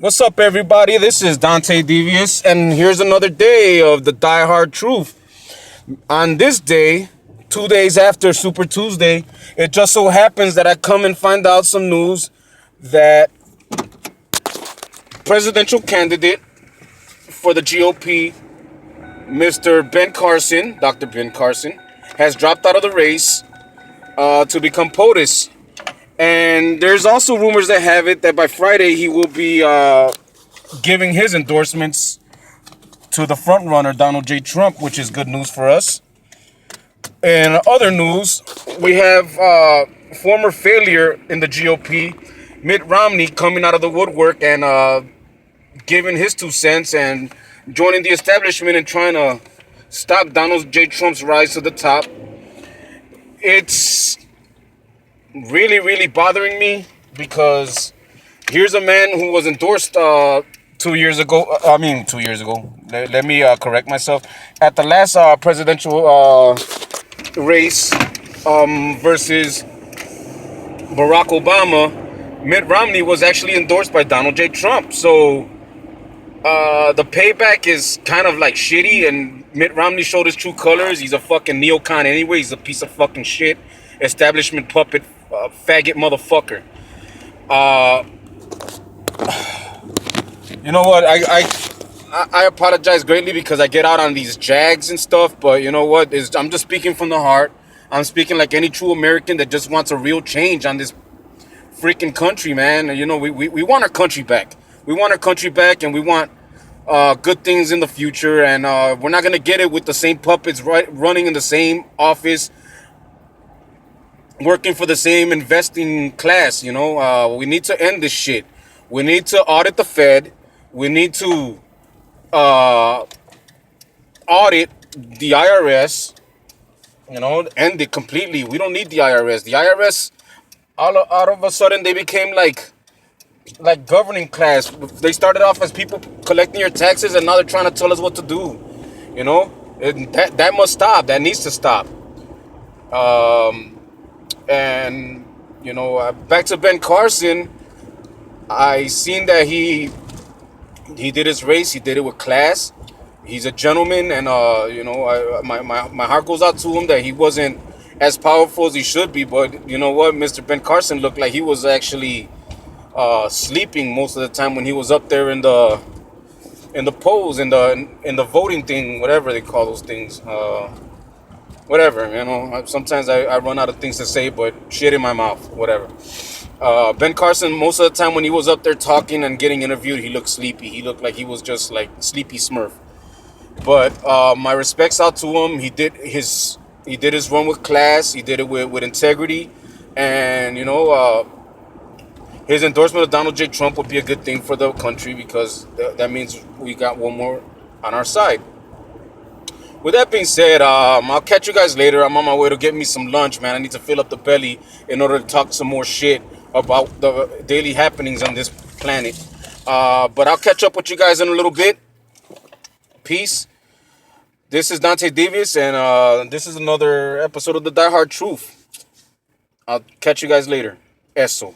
What's up, everybody? This is Dante DVS, and here's another day of the Die Hard Truth. On this day, 2 days after Super Tuesday, it just so happens that I come and find out some news that presidential candidate for the GOP, Mr. Ben Carson, Dr. Ben Carson, has dropped out of the race to become POTUS. And there's also rumors that have it that by Friday he will be giving his endorsements to the front runner, Donald J. Trump, which is good news for us. In other news, we have former failure in the GOP, Mitt Romney, coming out of the woodwork and giving his 2 cents and joining the establishment and trying to stop Donald J. Trump's rise to the top. It's really bothering me because here's a man who was endorsed 2 years ago. 2 years ago. Let me correct myself. At the last presidential race versus Barack Obama, Mitt Romney was actually endorsed by Donald J. Trump. So the payback is kind of like shitty, and Mitt Romney showed his true colors. He's a fucking neocon anyway. He's a piece of fucking shit. Establishment puppet, faggot motherfucker. You know what? I apologize greatly because I get out on these jags and stuff, but you know what? I'm just speaking from the heart. I'm speaking like any true American that just wants a real change on this freaking country, man. You know, we want our country back. We want our country back, and we want good things in the future. And we're not gonna get it with the same puppets running in the same office, working for the same investing class. You know, we need to end this shit. We need to audit the Fed. We need to audit the IRS. You know, end it completely. We don't need the IRS. The IRS, all of a sudden, they became like governing class. They started off as people collecting your taxes, and now they're trying to tell us what to do. You know, that must stop. That needs to stop. And you know, back to Ben Carson, I seen that he did his race. He did it with class. He's a gentleman, and you know, my heart goes out to him that he wasn't as powerful as he should be. But you know what, Mr. Ben Carson looked like he was actually sleeping most of the time when he was up there in the polls, in the voting thing, whatever they call those things. Whatever, you know. Sometimes I run out of things to say, but shit in my mouth, whatever. Ben Carson, most of the time when he was up there talking and getting interviewed, he looked sleepy. He looked like he was just like sleepy Smurf. But my respects out to him. He did his run with class. He did it with integrity, and you know, his endorsement of Donald J. Trump would be a good thing for the country because that means we got one more on our side. With that being said, I'll catch you guys later. I'm on my way to get me some lunch, man. I need to fill up the belly in order to talk some more shit about the daily happenings on this planet. But I'll catch up with you guys in a little bit. Peace. This is Dante Davis, and this is another episode of the Die Hard Truth. I'll catch you guys later. Eso.